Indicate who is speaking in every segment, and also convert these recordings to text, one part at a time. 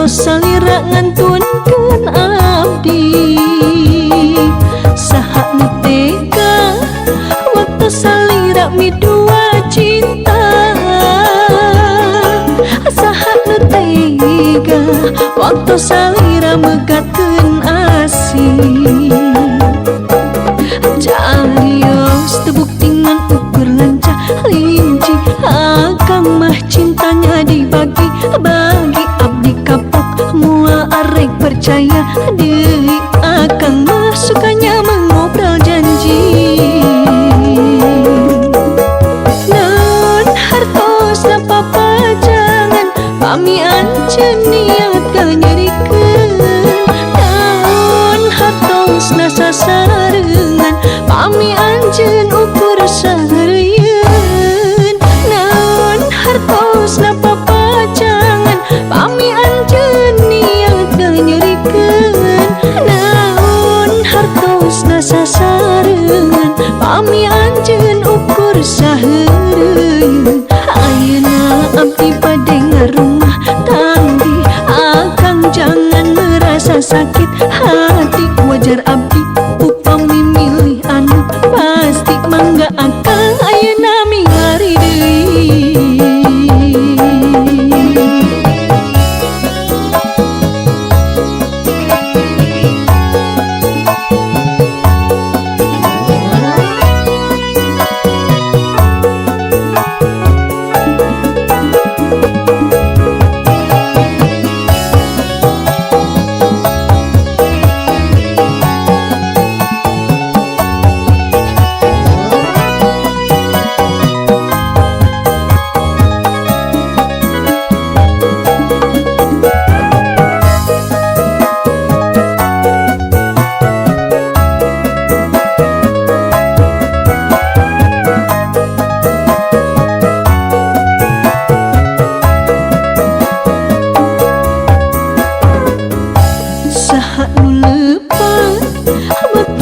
Speaker 1: salira ngantunkeun abdi saha nu tega waktu salira midua cinta saha nu tega waktu salira megatkeun asih carios tebuktingan ukur lancah linci akang mah cintanya dibagi bagi abdi kapok mua arek percaya deui akang mah sukanya mengobrol janji non hartosna papajangan pami anceun niat kanyerikeun non hartosna sasareungan pami anjeun ukur sahareuyeun naon hartosna papajangan pami anjeun niat nyerikeun naon hartosna sasareungan pami anjeun ukur sahareuyeun ayeuna abdi bade ngarumah tangdi akang jangan merasa sakit hati wajar abdi upami milih anu pasti mangga akang ayeuna mingari deui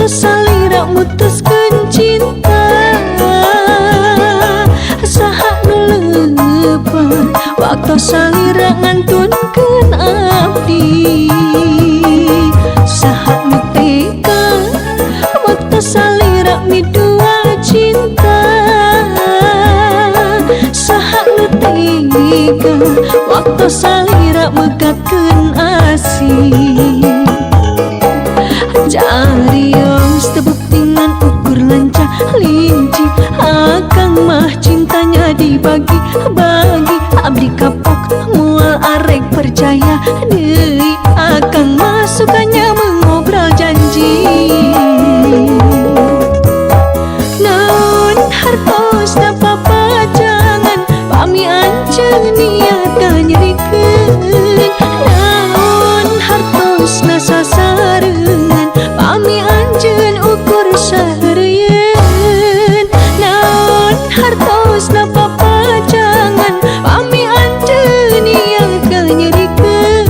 Speaker 1: salira mutuskeun cinta saha nu leupeun waktu salira ngantunkeun abdi saha nu tega waktu salira midua cinta saha nu tega waktu salira megatkeun asih carios tebuktingan ukur lancah linci akang mah cintanya dibagi bagi abdi kapok mual arek percaya deui akang mah sukanya mengobrol janji naon hartosna papajangan pami anceun niat kanyerikeun naon hartosna sasareungan pami anjeun ukur sahareuyeun naon hartosna papajangan pami anjeun niat kanyerikeun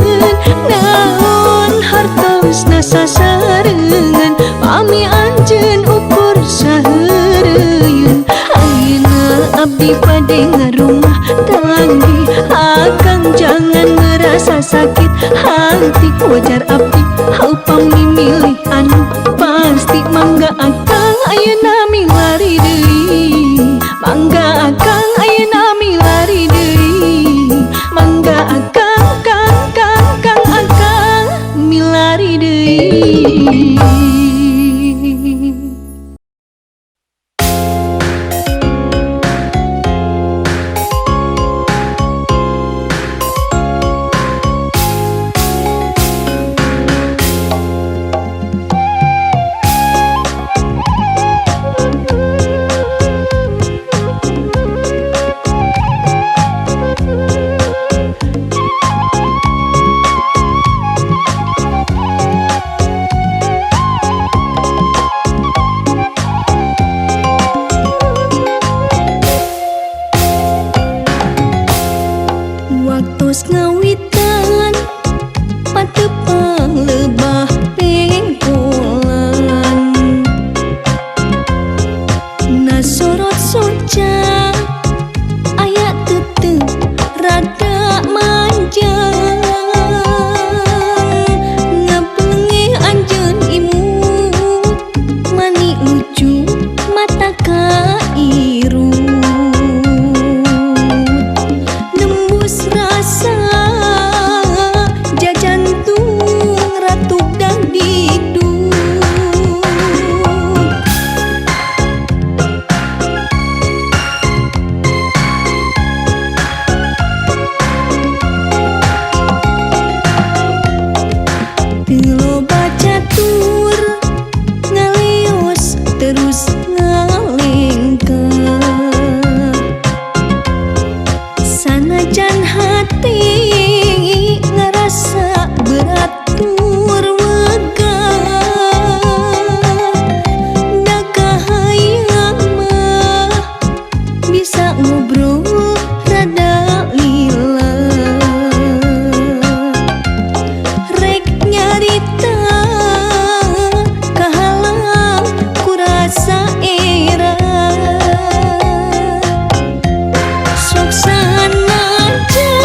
Speaker 1: naon hartosna sasareungan pami anjeun ukur sahareuyeun ayeuna abdi bade ngarumah tangdi akang jangan merasa sakit hati wajar abdi upami milih anu pasti mangga akang ayeuna milari deui mangga akang ayeuna milari deui mangga akang kang akang milari deui hartos ngawitan patepang lebah pengkolan nasorot soca aya tetep rada manjang ngapelengeh anjeun imut mani lucu mata kairut nembus rasa jajantung ratu dangdidung loba catur ngaleos terus ngalengka sanajan hati ngerasa beratur wegah da kahayang mah bisa ngobrol rada lila rek nyarita kahalang kurasa era sok sanajan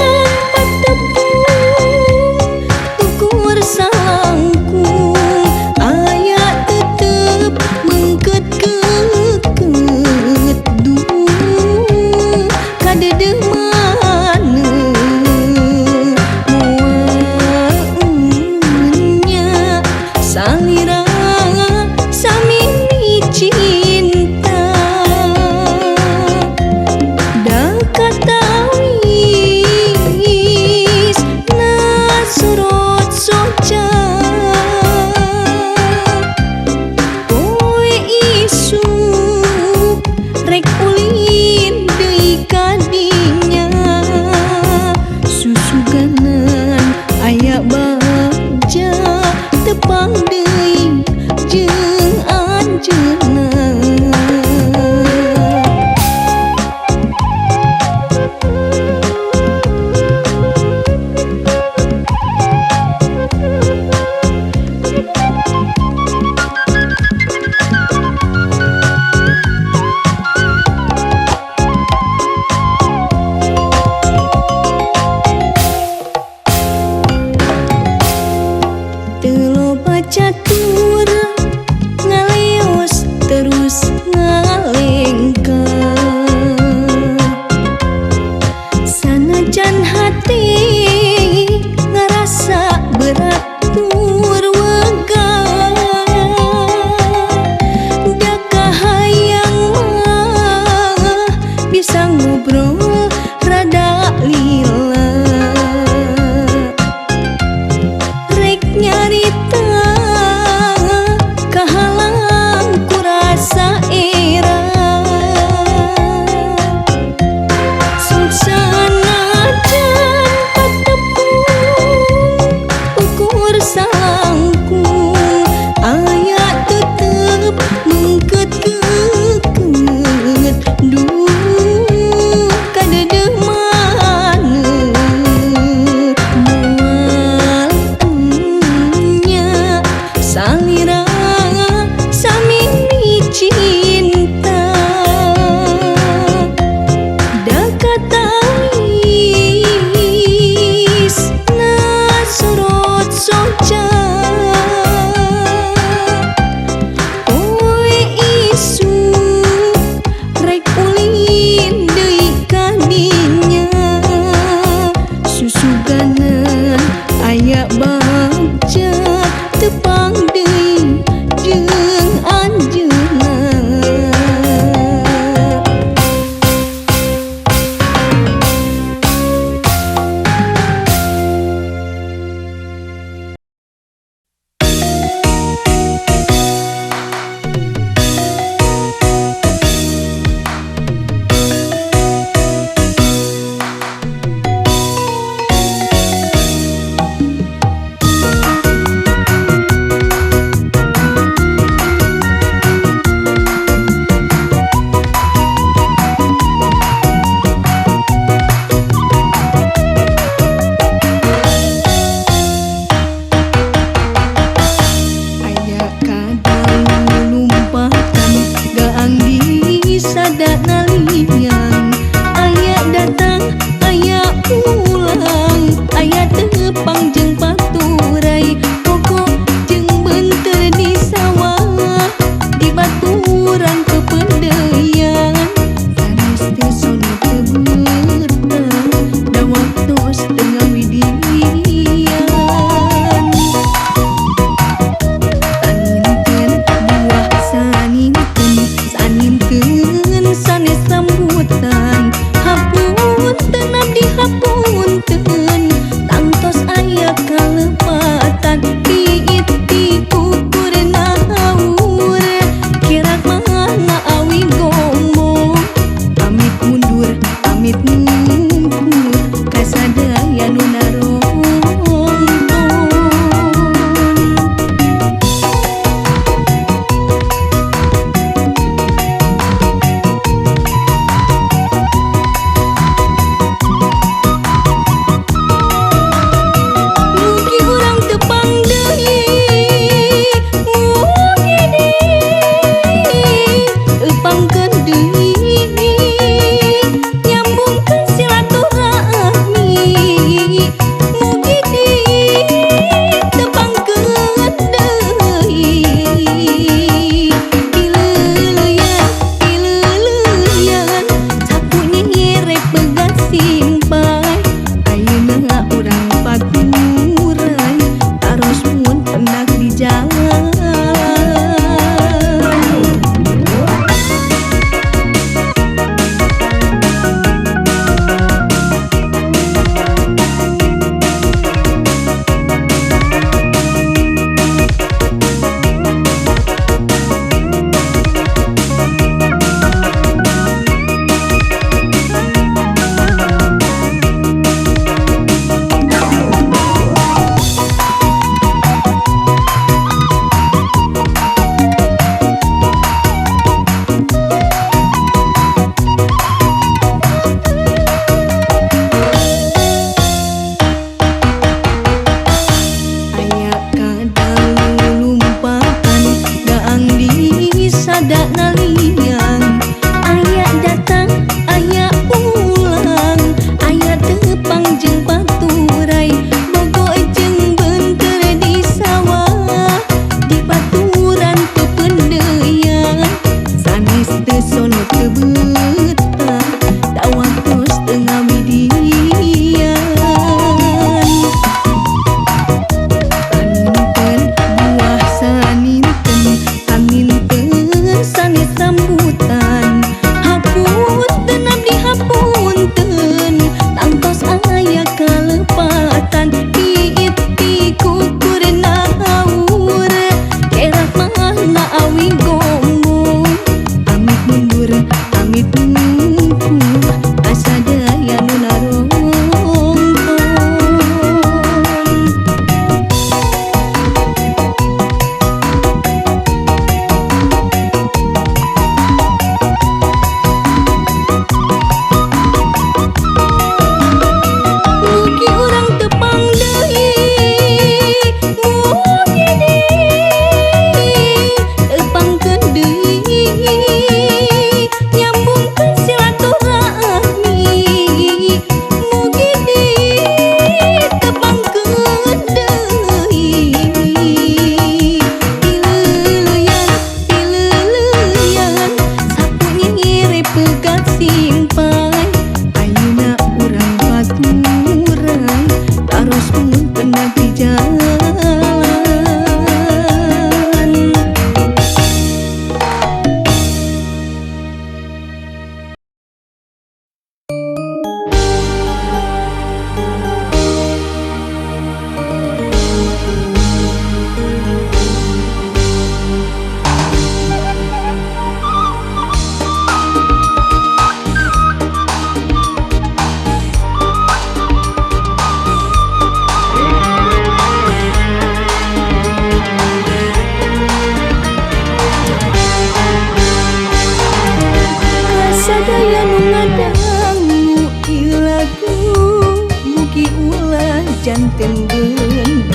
Speaker 1: janten bendung.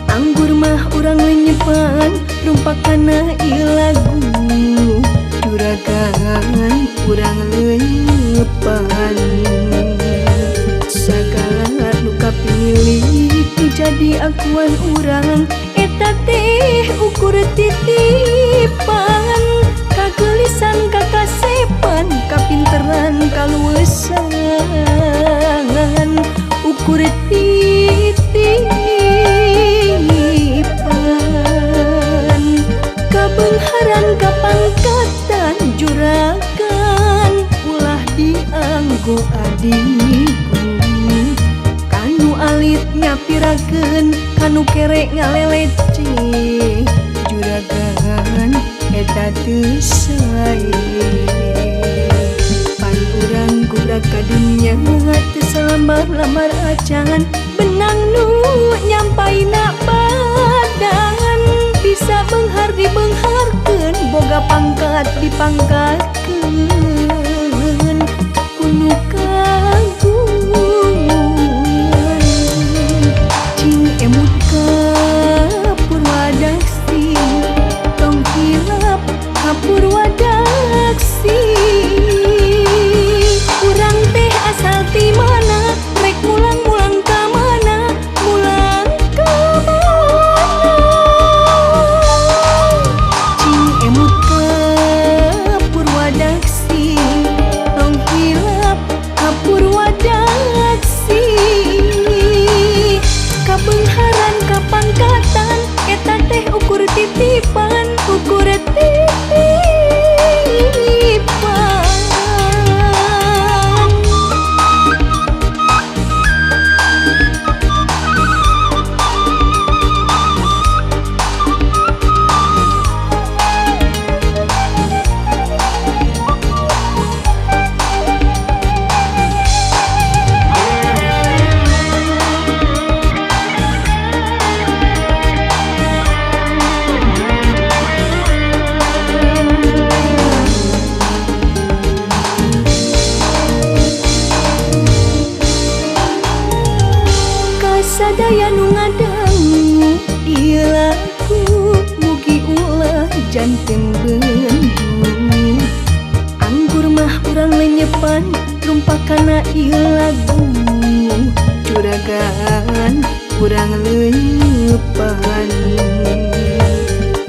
Speaker 1: Anggur mah urang lenyepan rumpakana ieu lagu. Juragan urang lenyepan sagala nu kapilih nu jadi akuan urang. Eta teh ukur titipan, kagelisan kakasepan, kapinteran kaluwesan, ukur titipan, kabeungharan kapangkatan juragan, ulah dianggo adikku. Kanu alit nyapirakeun, kanu kerek ngalelece, juragan eta teu sae. Pan urang gurak ka dunya teu salamar-lamar acan, benang nu nyampaina badan, bisa beunghar dibeungharkeun, boga pangkat dipangkatkeun, kunu kagungan. Cing emut ka Purwadaksi, tong hilap ka Purwadaksi. Urang teh asal ti mana, rek mulang-mulang ka mana, mulang ka mana. Cing emut ka Purwadaksi, tong hilap ka Purwadaksi. Kabeungharan kapangkatan, eta teh ukur titipan, ukur titipan. Sadaya nu ngadangu ieu lagu, mugi ulah janten bendung. Anggur mah urang lenyepan rumpakana ieu lagu. Juragan urang lenyepan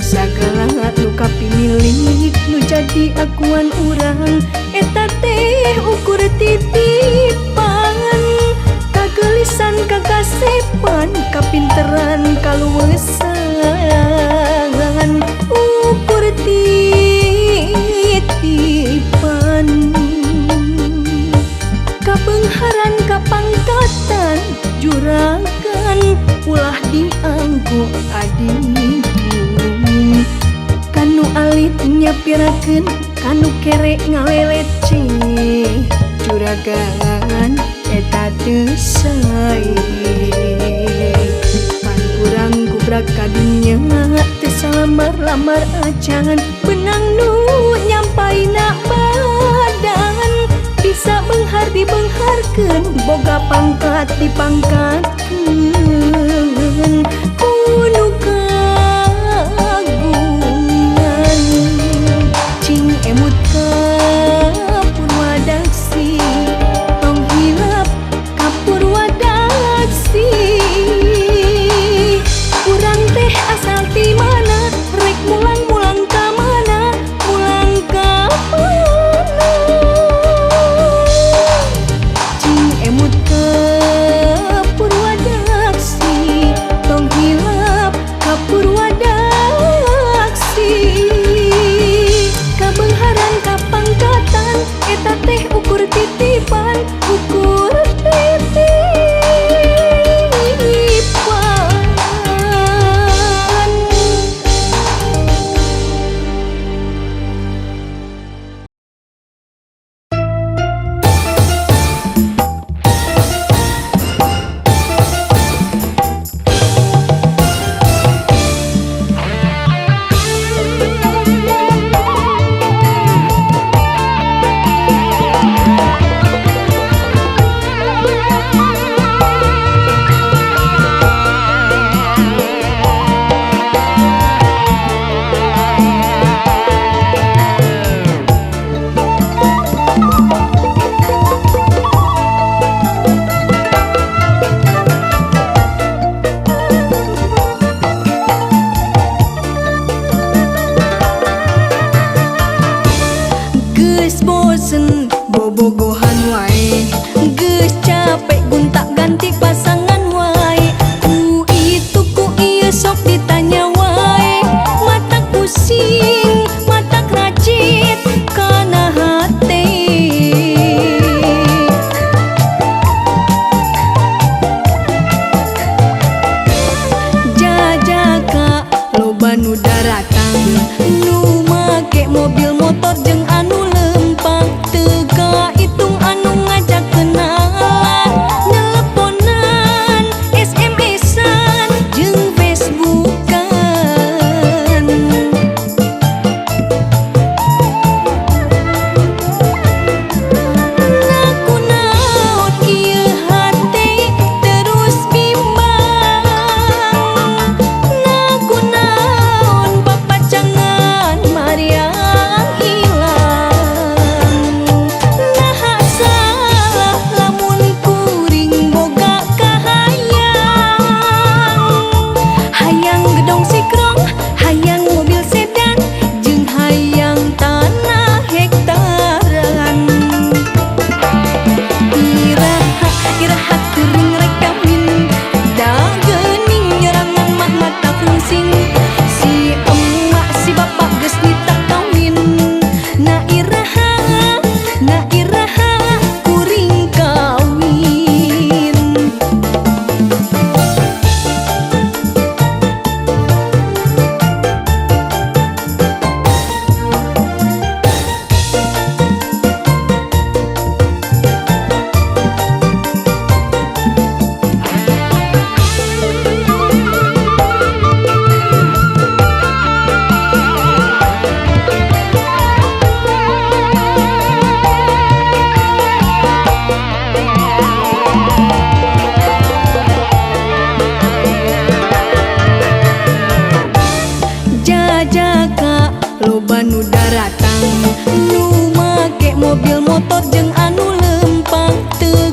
Speaker 1: sagala nu kapilih nu jadi akuan urang. Eta teh ukur titipan, kagelisan kakasepan, kapinteran kaluwesan, ukur titipan, kabeungharan kapangkatan juragan, ulah dianggo adikku. Kanu alit nyapirakeun, kanu kerek ngalelece, juragan eta teu sae. Pan urang gubrak ka dunya teu salamar-lamar acan, benang nu nyampaina badan, bisa beunghar dibeungharkeun, boga pangkat dipangkatkeun, kunu kagungan. Cing emut ka Purwadaksi, tong hilap ka Purwadaksi. Urang teh asal ti mana, rek mulang-mulang ka mana, mulang ka mana. Cing emut ka Purwadaksi, tong hilap ka Purwadaksi. Kabeungharan kapangkatan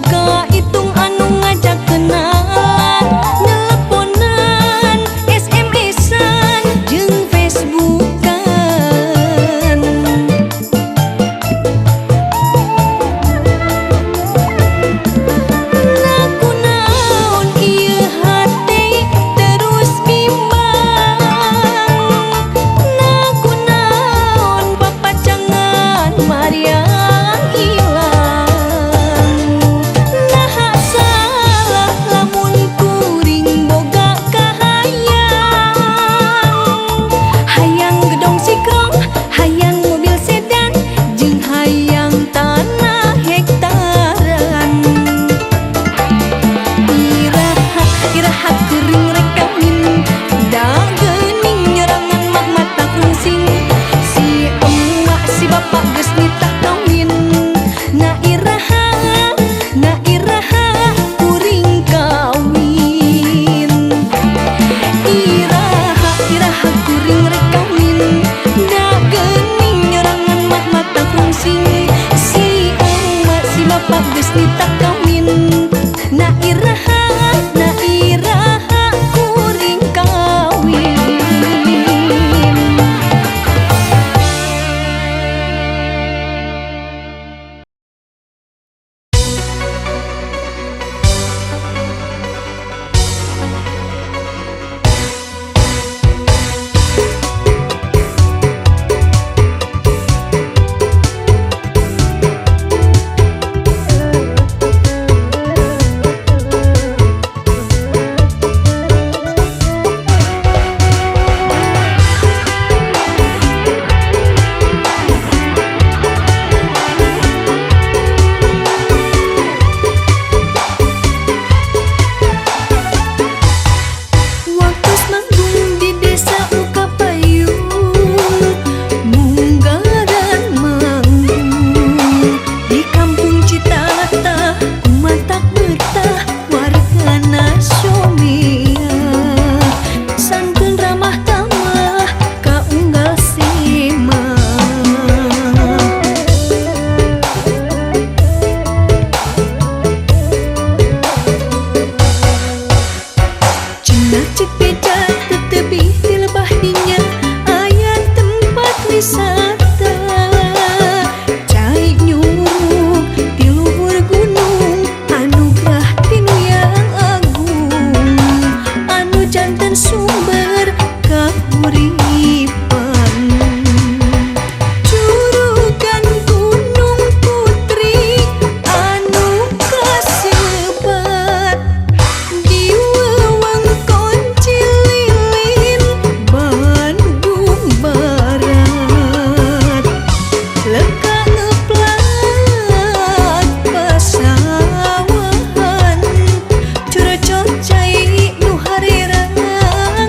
Speaker 1: kaitung anu ngajak kenalan, nelponan, SMS-an, jeung Facebookan. Nakunaon ieu hate terus bimbang, nakunaon papacangan Mariang ilang. Naha salah lamun kuring boga kahayang, hayang gedong sikrong, hayang mobil sedan, jeung hayang tanah hektaran. Iraha iraha kuring rek kawin, da geuning nyerangan mah mata krungsing. Si emak si bapak geus nitah kawin, na iraha kuring kawin. Iraha iraha kuring rek kawin, da geuning nyerangan mah mata krungsing. Si emak si bapak geus nitah kawin, na iraha kuring kawin. Waktu manggung di desa Ukapayung, munggaran manggung di kampung Citatah, umatak betah wargana somea, santun ramah tamah kaunggal sema. Cenah cek beja tetebi di lebah dinya aya tempat wisata, cai nyurug di luhur gunung, anugerah tinu yang agung, anu janten sumber kahuripan. Jurugan Gunung Putri anu kasebat di wewengkon Cililin, Bandung Barat. Leka ngeplat pasawahan, curcol cai nu harerangan,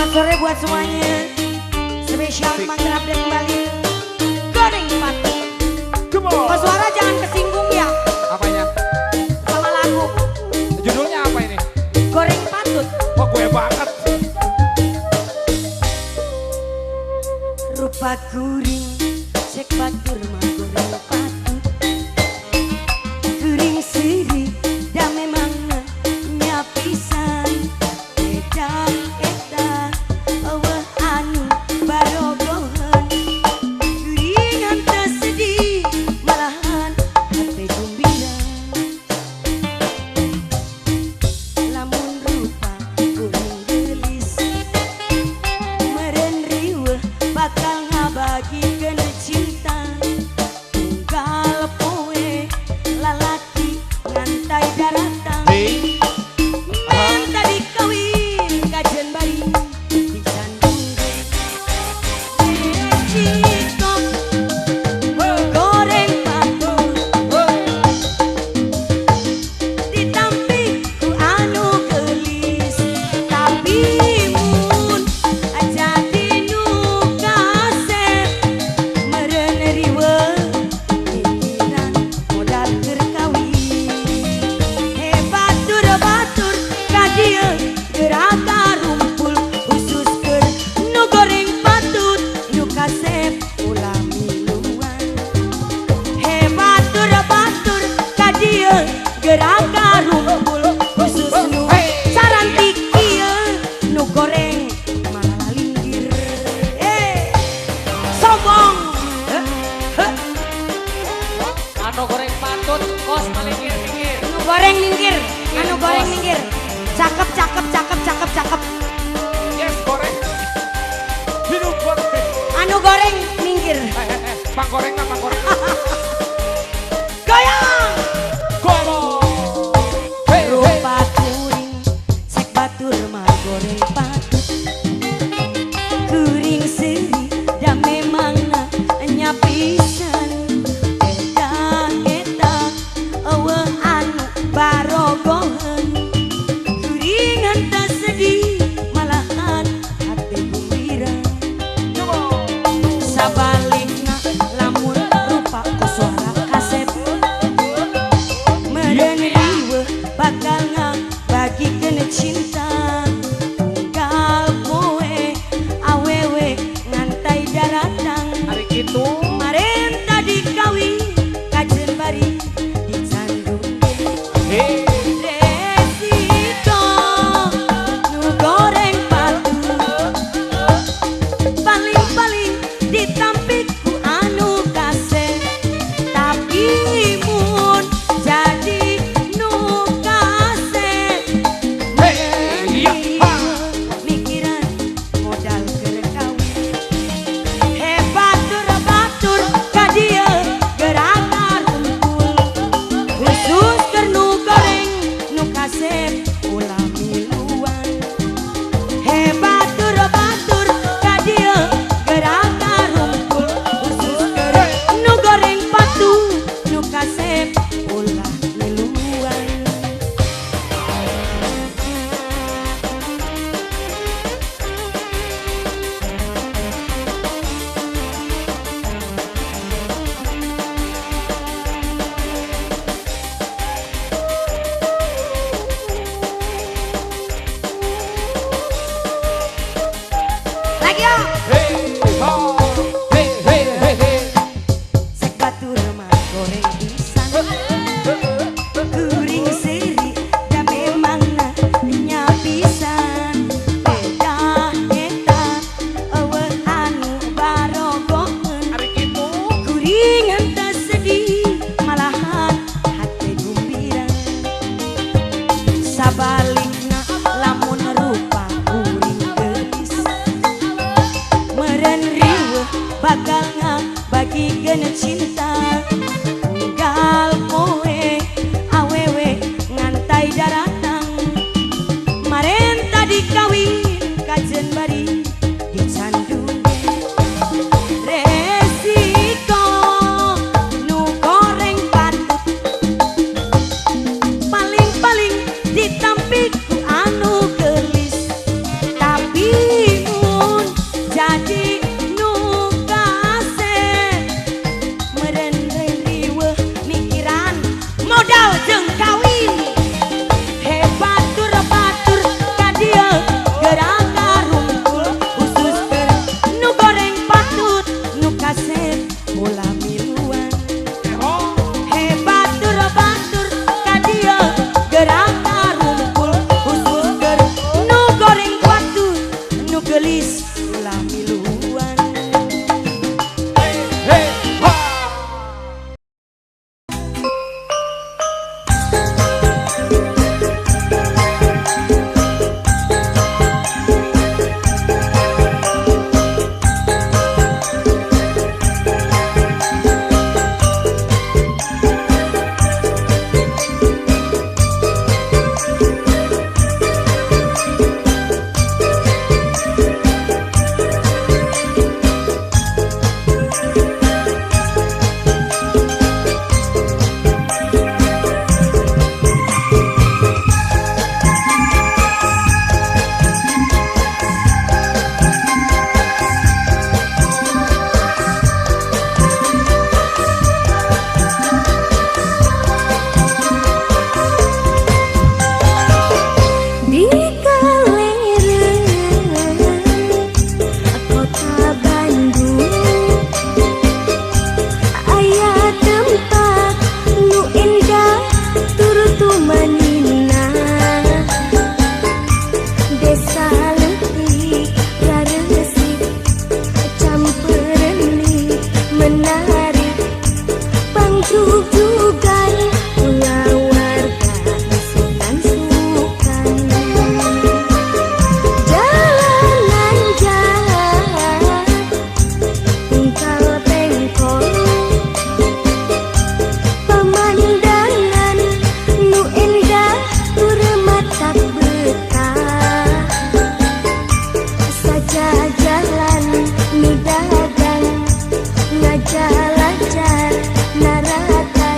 Speaker 2: Sore buat semuanya. Spesial manggil update kembali. Goreng patut. Kok suara jangan kesinggung ya.
Speaker 3: Apanya?
Speaker 2: Sama lagu.
Speaker 3: Judulnya apa ini?
Speaker 2: Goreng patut.
Speaker 3: Wah gue banget.
Speaker 2: Rupa kuring cek batur mah goreng patut. Kuring siri dan memang nyapisan. Beda eta eueuh anu barogohan. Kuringan teu sedih malahan hate gembira. Lamun rupa kuring gelis meureun riweuh bakal ngabagikeun cinta. Tunggal poe lalaki ngantai daratan. Men tadi kawin kajen bari pisan dungge. Cikok goreng patut ditampi ku anu gelis. Tapi mun jadi nu kasep meureun riweuh pikiran modal keur kawin. Batur ka dieu geraga rumpul khusus keur nu goreng patut nu kasep ulah miluan. Batur ka dieu geraga rumpul khusus nu sarantik ieu nu goreng malah linggir. Sombong.
Speaker 3: Anu goreng patut kos minggir.
Speaker 2: Anu goreng minggir, anu goreng minggir. Cakep, cakep, cakep, cakep, cakep.
Speaker 3: Yes goreng. Hidup goreng.
Speaker 2: Anu goreng minggir.
Speaker 3: Pak goreng apa goreng?
Speaker 2: Goyang.
Speaker 3: Gorong. Hey, hey.
Speaker 2: Rupa kuring cek batur mah goreng patut. Kuring seri dan memang nyapisan. Beda eta eueuh anu barogohan. Kuringan teu sedih malahan hate gembira. Sabalikna lamun bakal bagi cinta unggal kowe awewe ngantai daratang maren tadi kawin kajen bari dicandung resiko nu goreng patut paling-paling ditampiku anu gelis tapi mun jadi nu kasih meren riweuh mikiran modal jeung kawin hebat tur batur ka dieu gerak rumpul khusus keur nu goreng patut nu kasep bola miluan hebat tur batur ka dieu gerak rumpul khusus keur nu goreng patut nu gelis bola miluan.
Speaker 3: Hey, ha.
Speaker 1: Di kalereng kota Bandung aya tempat nu endah tur manina desa leutik raresik campureun menarik pangjugjugan ulah warga sukan-sukan jalanan jalan ungkal bengkol pemandangan nu endah tur mata betah saja jalan nu dagang ngajalajar naratan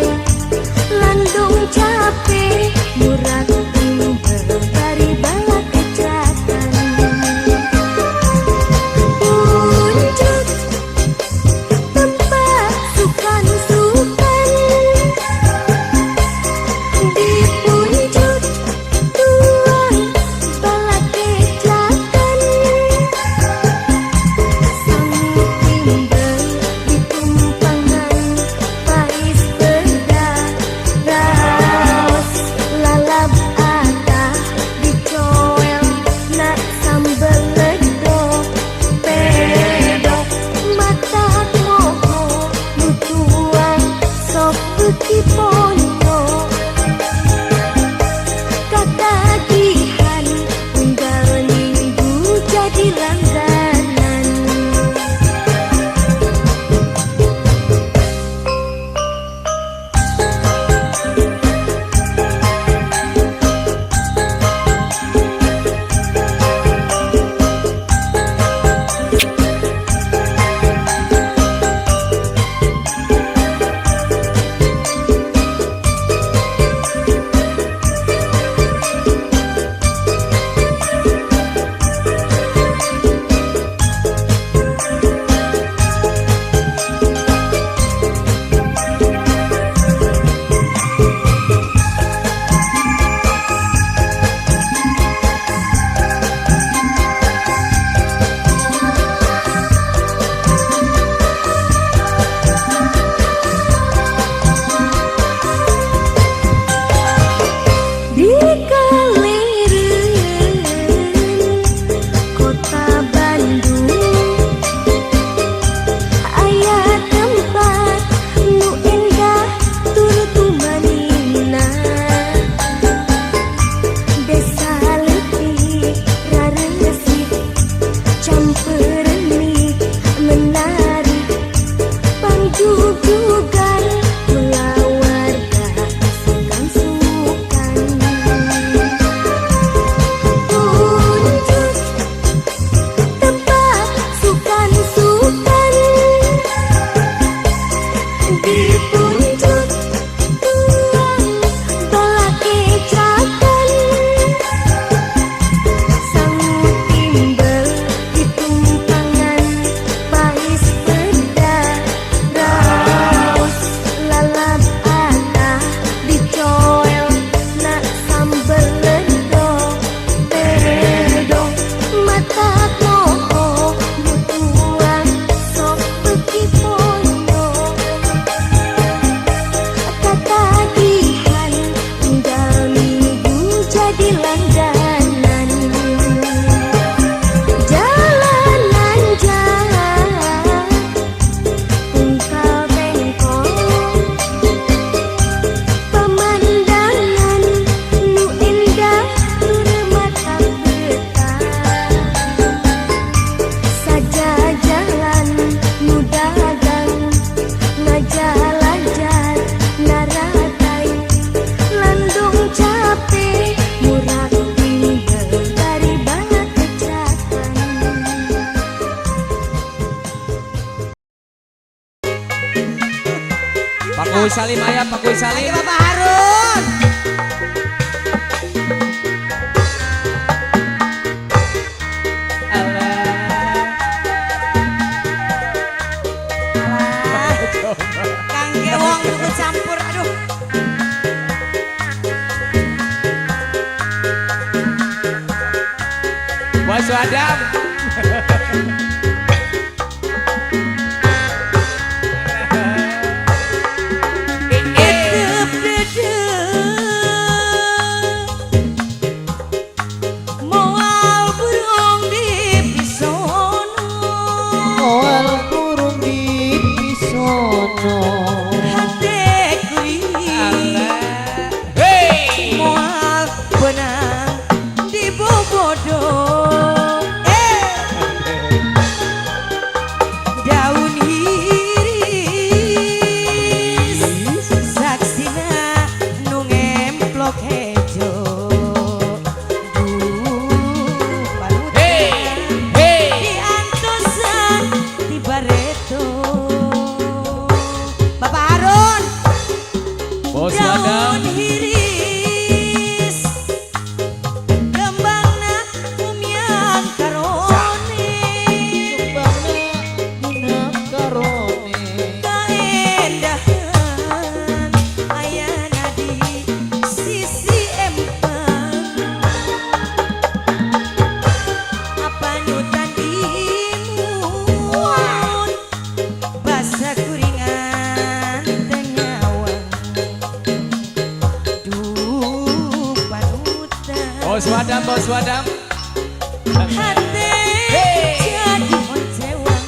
Speaker 1: Jujugan mula warga sukan-sukan Unjuk tebak sukan-sukan Dipunjuk tuang tolak kecakan Sangut timbel ditumpangan pais peda Raus lalap ana dicoel nak sambel lendo Tedo mata moho butuang sok beki pono Katagihan tinggal minggu jadi langganan Jalanan jalan ungkal bengkok Pemandangan nu indah nu mata betah Saja jalan nu dagang ngajalanjar naratai Landung capek murah tinggal dari banyak kecakan
Speaker 3: Pak Kuy Salim ayah, Pak Kuy Salim.
Speaker 2: Bapak Harun. Kang Gewong ikut campur, aduh.
Speaker 3: Bos Wadam.
Speaker 2: Edep dedep moal burung di pisono
Speaker 4: Moal kurung di pisono
Speaker 2: hate kuwi
Speaker 3: Hey.
Speaker 2: moal benang di bobodo daun hiris saksina nu ngemplok hejo panutan
Speaker 3: Hey.
Speaker 2: diantosan di bareto Bapak Harun
Speaker 3: Bos
Speaker 2: daun
Speaker 3: Wadam.
Speaker 2: hiris kembangna kumyang karone
Speaker 4: Bangna karone
Speaker 2: kaendahan ayana di sisi empang apa nyutan imut basa kuringan tenyawang duh panutan
Speaker 3: Bos Wadam, Bos Wadam.
Speaker 2: hati jadi moncewang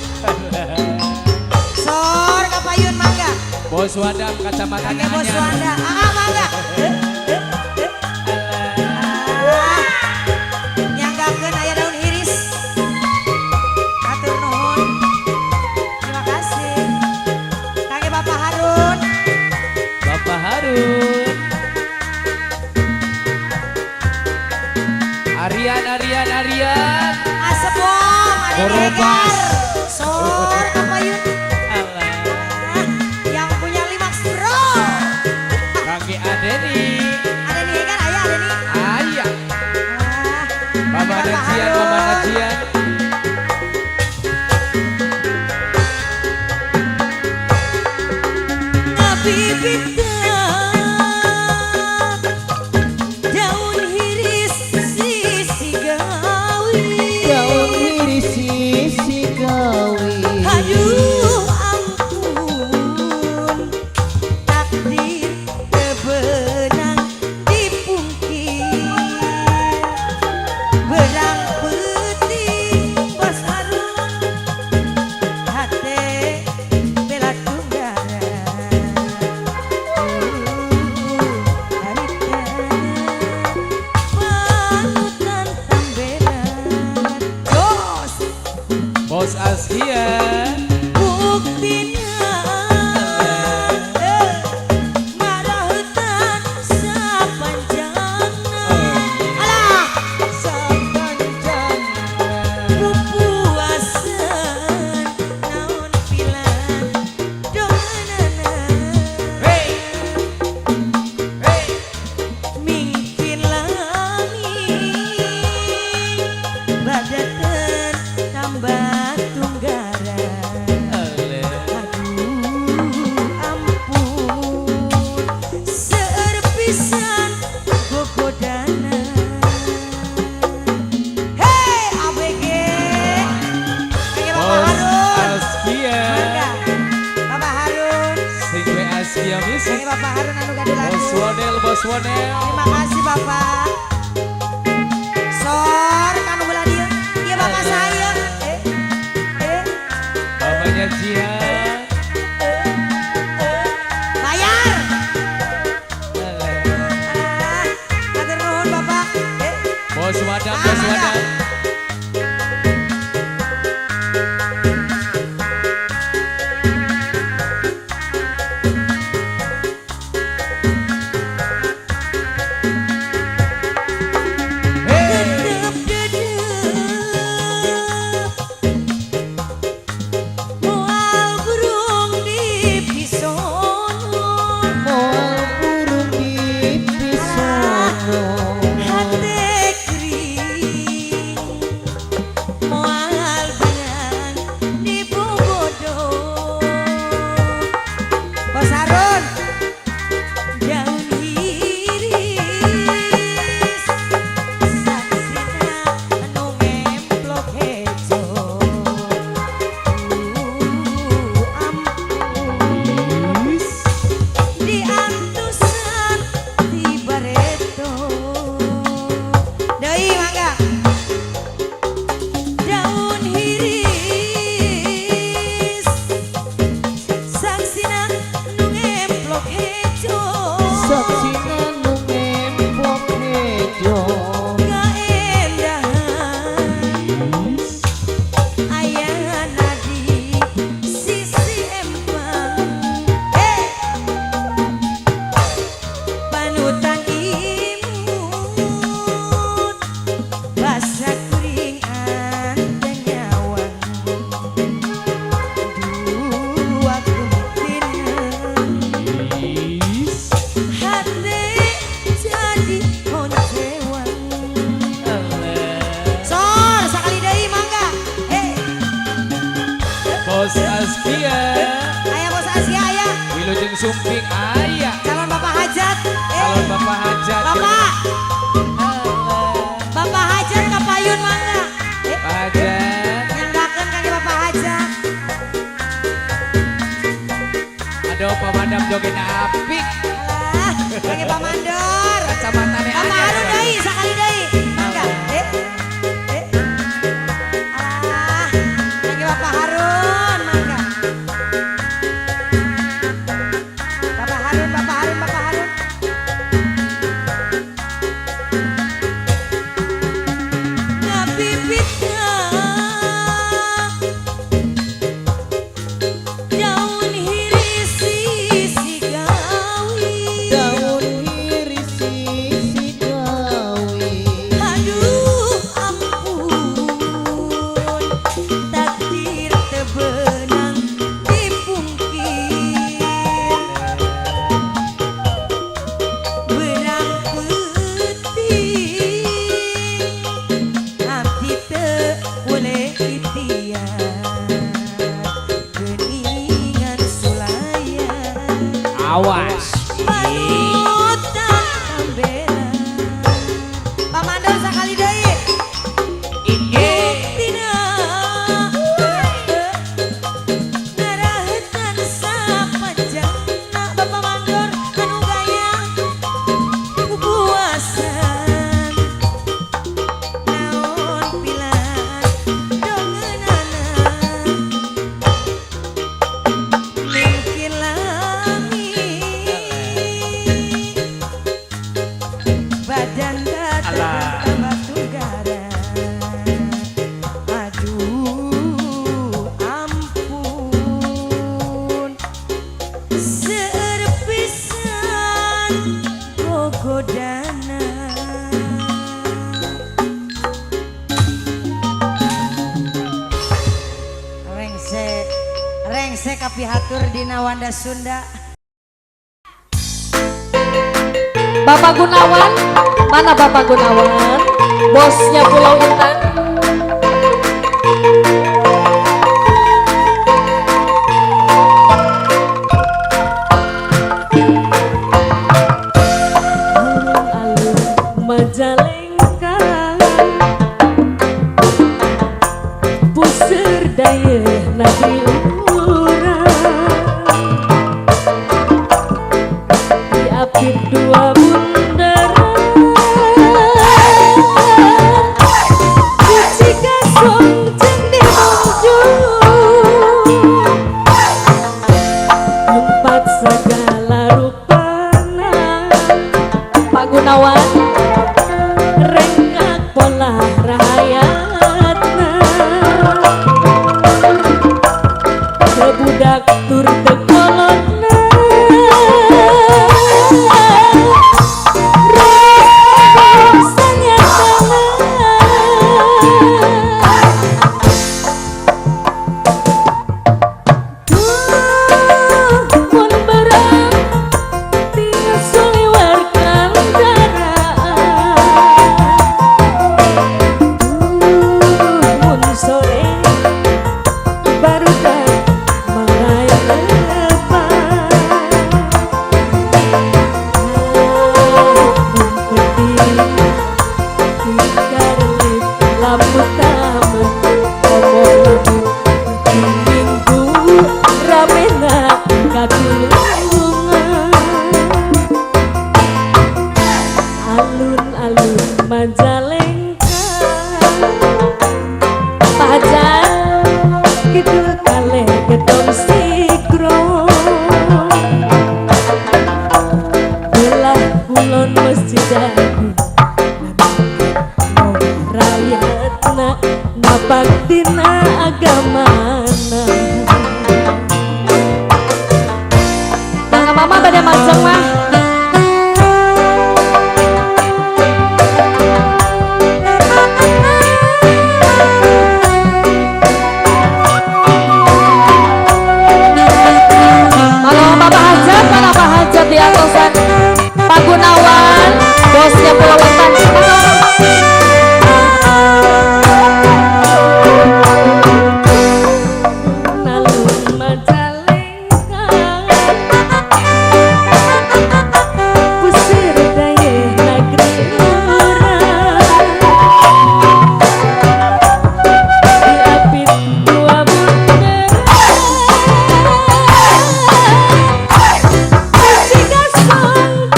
Speaker 2: sor kapayun mangga
Speaker 3: Bos Wadam kacamata
Speaker 2: Kakek bos
Speaker 3: anyar.
Speaker 2: Wanda mangga nyanggakeun aya daun iris atur nuhun terima kasih Kakek Bapak Harun
Speaker 3: Bapak Harun. Arian.
Speaker 2: asebom ada
Speaker 3: Korobas.
Speaker 2: geger sor kapayun
Speaker 3: Alah.
Speaker 2: yang punya limaks bro
Speaker 3: Kaki Adeni. musik.
Speaker 2: Ini Bapak Harun anu gade lagu.
Speaker 3: Bos Wonel, Bos Wonel.
Speaker 2: Terima kasih Bapak. Sor kanu bela dia. Iya Bapak saya.
Speaker 3: Bapaknya Jihan.
Speaker 2: Bayar. Atur nuhun Bapak.
Speaker 3: Bos Wadam, Bos Wadam.
Speaker 2: Mual burung di pisono.
Speaker 4: Moal burung di pisono.
Speaker 2: Hati kering mual benang di bobodo. Bos Harun daun iris saksina anu ngemplok hejo. Ampun diantusan di bareto. Deui mangga daun iris saksina nu ngemplok hejo.
Speaker 4: Saksina nu ngempok hejo.
Speaker 2: Kaendahan ayana di sisi empang. Panutan imut basa kuringan tenyawang. Dua kumpinan hati jadi koncewang. Sor sakali deui mangga.
Speaker 3: Bos Askia.
Speaker 2: Aya Bos Asia aya.
Speaker 3: Wilujeng Sumping aya.
Speaker 2: Calon Bapak Hajat.
Speaker 3: Calon Bapak Hajat.
Speaker 2: Bapak. Bapak Hajat kapayun mangga.
Speaker 3: Pak Hajat.
Speaker 2: Nyanggakeun kangge Bapak Hajat.
Speaker 3: Aduh, pemadam joget apik.
Speaker 2: Alah, kangge Pak Mandor.
Speaker 3: Kacamatanya
Speaker 2: Bapak
Speaker 3: anyar.
Speaker 2: Harun deui sakali deui. Mangga. Alah, kangge Bapak Harun mangga. Bapak Harun, Bapak Harun, Bapak Harun. Ngabibitna daun hiris sisi gawi.
Speaker 4: Daun iris sisi gawi.
Speaker 2: Aduh ampun takdir tebenang dipungkir. Benang putih abdi teu boleh itian. Geningan sulayan
Speaker 3: Awas.
Speaker 2: panutan kambelan. Pak Mandor sakali deui. Buktina ngarahetan sapanjangna Bapak Mandor anu gaya pupuasan. Naon pilan dongeunana mungkin badan
Speaker 3: Alah.
Speaker 2: datang batu gara. Aduh ampun seueur pisan gogodana. Rengse kapihatur dina Wanda Sunda.
Speaker 1: Bapak Gunawan, mana Bapak Gunawan? Bosnya Pulau Intan. Alun-alun Majalengka, puseur dayeuna negeri urang.
Speaker 2: batur tekolona rasanya mun berat tinggal suliwarkan mun sore baru tak merayakan lampu taman minggu ramena katulungan alun-alun Majalengka pajan kidul kalih gedong sikro belah kulon masjid agung rakyatna napak dina agamana Bang mama pada macam mah Bapak Hajat di atasan Pak Gunawan bosnya Pulau Wetan alun Majalengka pusir daya negeri orang diapit dua bunder jika sang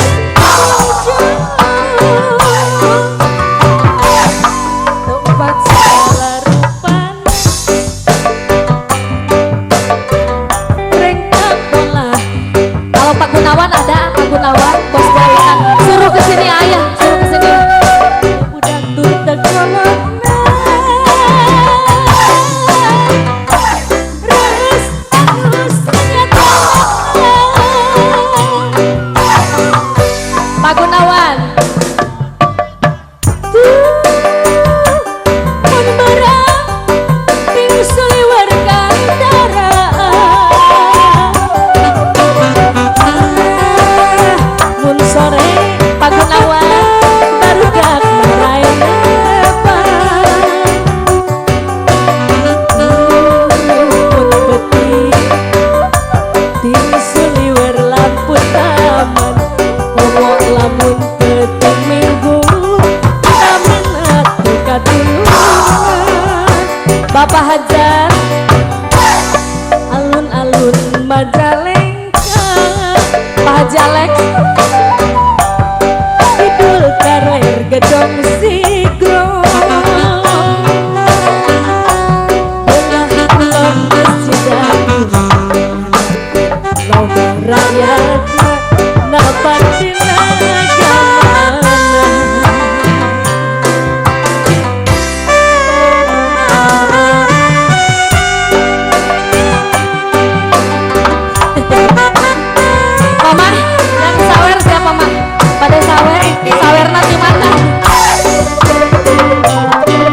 Speaker 2: tempat segala rupan rengkap bola. Kalau Pak Gunawan ada, Pak Gunawan bos Wetan suruh kesini ayah, suruh kesini. Budak tur tekolona Pak Gunawan mun berat ting suliwarkan mun sore Pak Gunawan baru gak merayakan mun peti ting suliwer lampu taman ngomong lamun peteng minggu ramena tuka dulungan Bapak Hajar alun-alun Majalengka Pak Haji Alex Idul Karir gedong sigro belah kulon masjid agung loba rakyatna napak dina agamana Mama yang sawer siapa mah? Pada sawer, sawer nanti mana?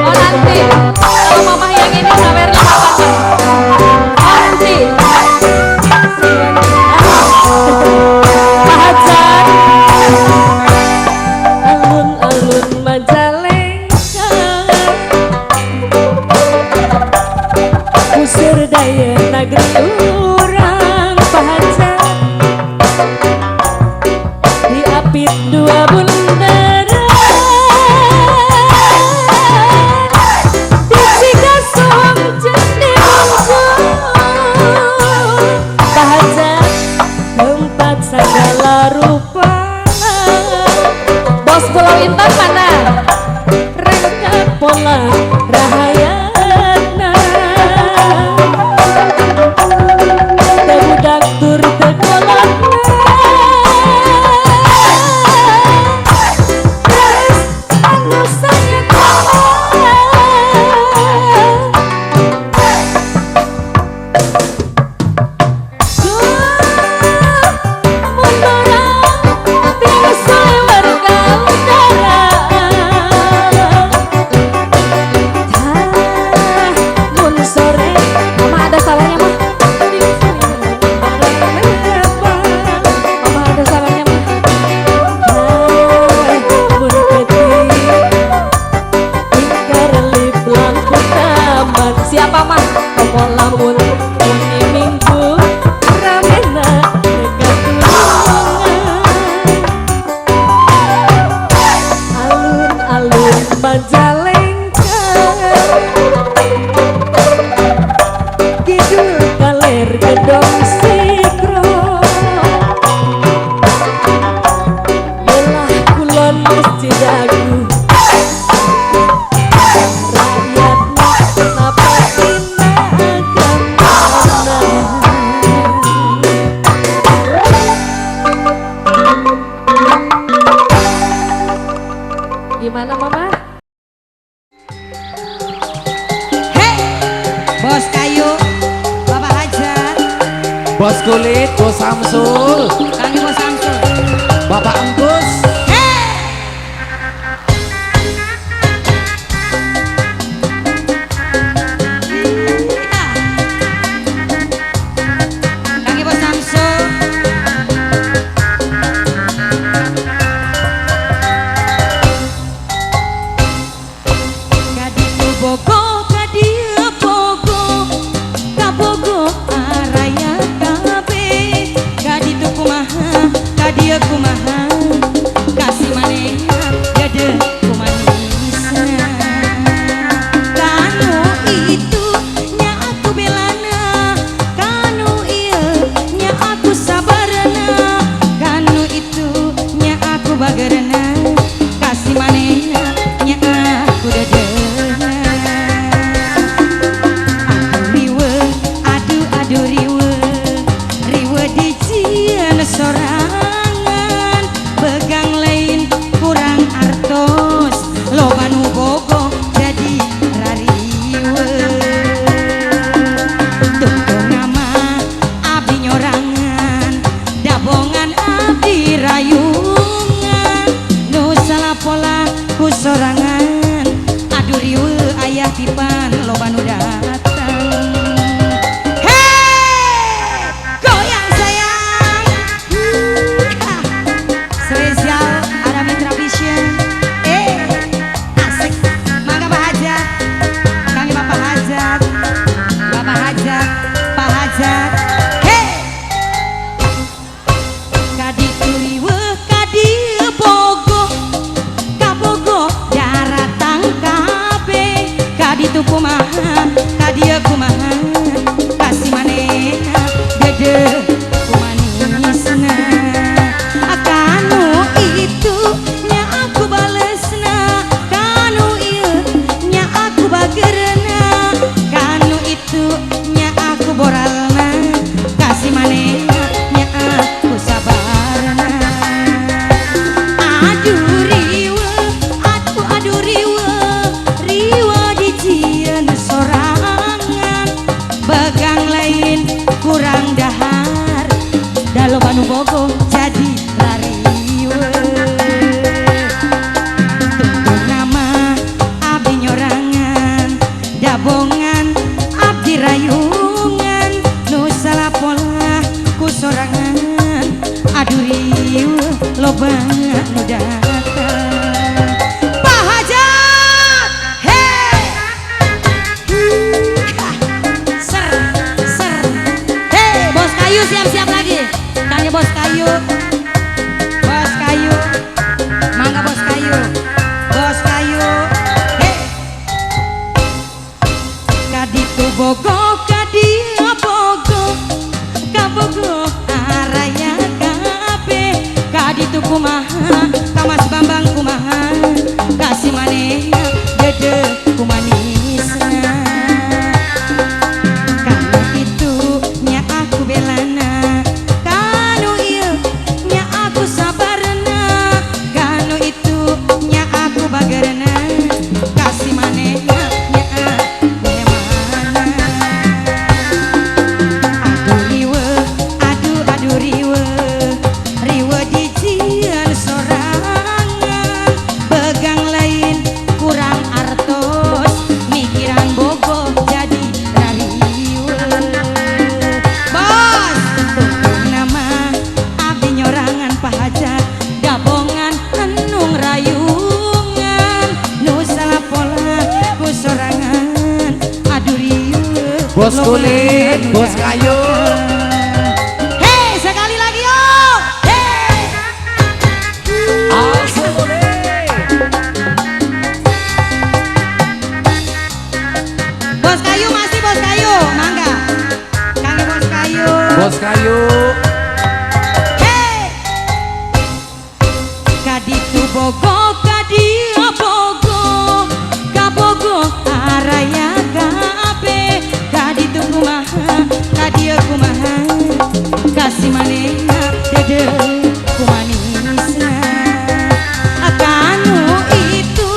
Speaker 2: Oh nanti, kalau mama yang ini sawernya kapan? Nanti. Pak Hajar
Speaker 1: Mana mama?
Speaker 2: Hei, bos kayu, Bapak Hajar,
Speaker 3: Bos kulit, bos Samsul,
Speaker 2: kami bos Samsul.
Speaker 3: Bapak Engkus.
Speaker 2: Kami bos Samsul. Kaditu bogo, kadia bogo, kabogo araya kabe. Kaditu kumaha, kadia kumaha, kasih manehna gede kumanisna. Kanu itu nya aku belana, kanu ieu nya aku sabarna, kanu itu nya aku bagerna, kasih manehna nya aku dedena. Riwe, aduh riwe, riwe dijieun sorangan, begang lain kurang artos, loba nu bogo jadi rariwe. Tungtung nama abdi nyorangan, dabongan abdi rayungan, nu salah pola ku sorangan, aduh riwe ayah tipan loba nu datang. Hei, goyang sayang. Spesial ada Mitra Vision. Asik. Mangga Pak Hajat. Kami Bapak Hajat. Bapak Hajat, Pak Hajat. Hei. Kaditu riwe, kadieu bogo, kabogo daratang kabe. Kaditu kumaha, kadieu kumaha, kasih manehna gede kumanisna. Kanu itu nya aku balesna, kanu ieu nya aku bagerna, kanu itu nya aku boralna, kasih manehna nya aku sabarna. Aduh riwe, aduh riwe, riwe dijieun sorangan, begang lain kurang dahar, da loba nu bogo jadi rariwe. Tungtung nama abdi nyorangan, dabongan abdi rayungan, nu salah pola ku sorangan, aduh riwe loba nu datang. Pak Hajat, hei. Ser, ser. Hei, bos kayu siap-siap lagi. Kang bos kayu. Bos kayu. Mangga bos kayu. Bos kayu. Hei. Kaditu bogo, kadia bogo, kabogo araya kabe. Kaditu kumaha, kamas bambang kumaha, kasih manehna gede kumanisna. Kanu itu nya aku belana, kanu ieu nya aku sabarna, kanu itu nya aku bagerna, kasih manehna nya aku hemana. Aduh riwe, aduh riwe, riwe dijieun sorangan, begang lain kurang artos, mikiran bogo jadi rariwe. Bos, tungtung nama abdi nyorangan Pak Hajat, dabongan enung rayungan, nu salah pola ku sorangan, aduh riwe.
Speaker 3: Bos kulit, bos kayu.
Speaker 2: Hei, sekali lagi yuk. Hei.
Speaker 3: Alsu kulit.
Speaker 2: Bos kayu masih bos kayu, mangga. Kami bos kayu.
Speaker 3: Bos kayu.
Speaker 2: Hei. Kaditu bogo, kadia bogo, kabogo araya kabe. Kaditu kumaha, kadia kumaha, kasih manehna dede kumanisna. Kanu itu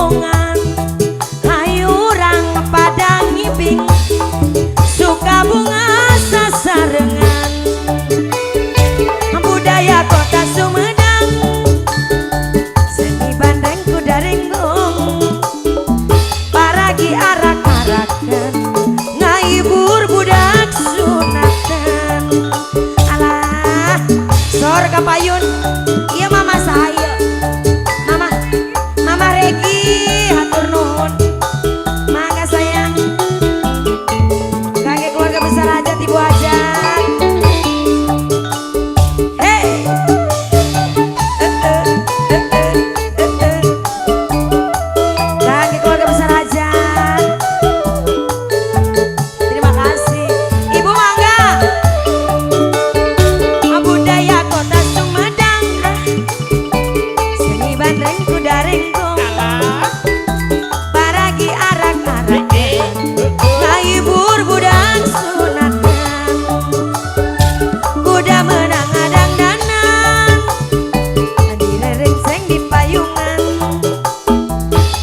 Speaker 2: jaipongan hayu urang padang ngibing suka bunga sasarengan budaya kota Sumedang seni bandeng kuda renggong paragi arak-arakan ngaibur budak sunatan alah sor kapayun iya mama saya mama Regi hatur nuhun mangga sayang kakek keluarga besar hajat ibu hajat hey kakek keluarga besar hajat terima kasih ibu mangga budaya kota Sumedang seni bandeng kuda renggong paragi arak-arakan ngahibur budak sunatan kuda menang adang danan direrengseng di payungan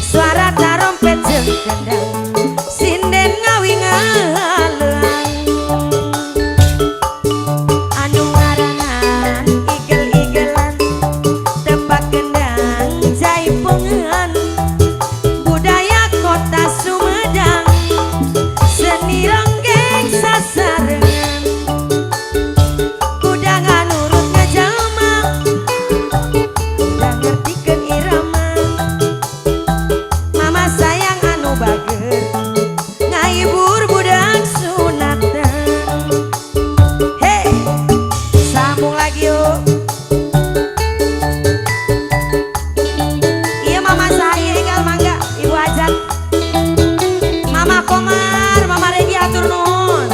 Speaker 2: suara tarompet jeung kendang sinden ngawing haleang anu ngaranan igel-igelan tebak kendang jaipongan budaya kota Sumedang seni ronggeng sasarengan kuda nganurut ngajalma kuda ngertikeun irama mama sayang anu bager ngaibur budak sunatan hey sambung lagi yuk iya mama saya enggal mangga ibu hajat mama Komar mama Regi atur nuhun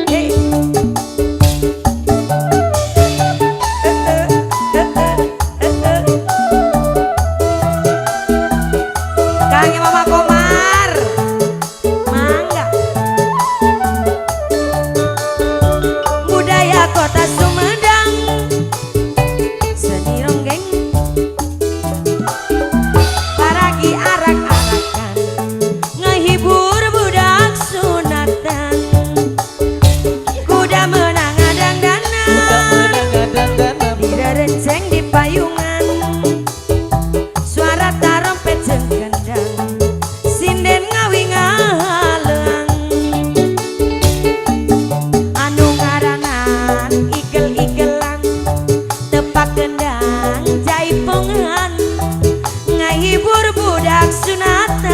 Speaker 2: hey kangen mama Komar mangga budaya kota Sumedang seni ronggeng paragi arak-arakan ngehibur budak sunatan kuda menang adang danan direrenceng di payungan suara tarompet jeung kendang sinden ngawing haleang anu ngaranan igel-igelan tepak kendang jaipongan ngahibur budak sunatan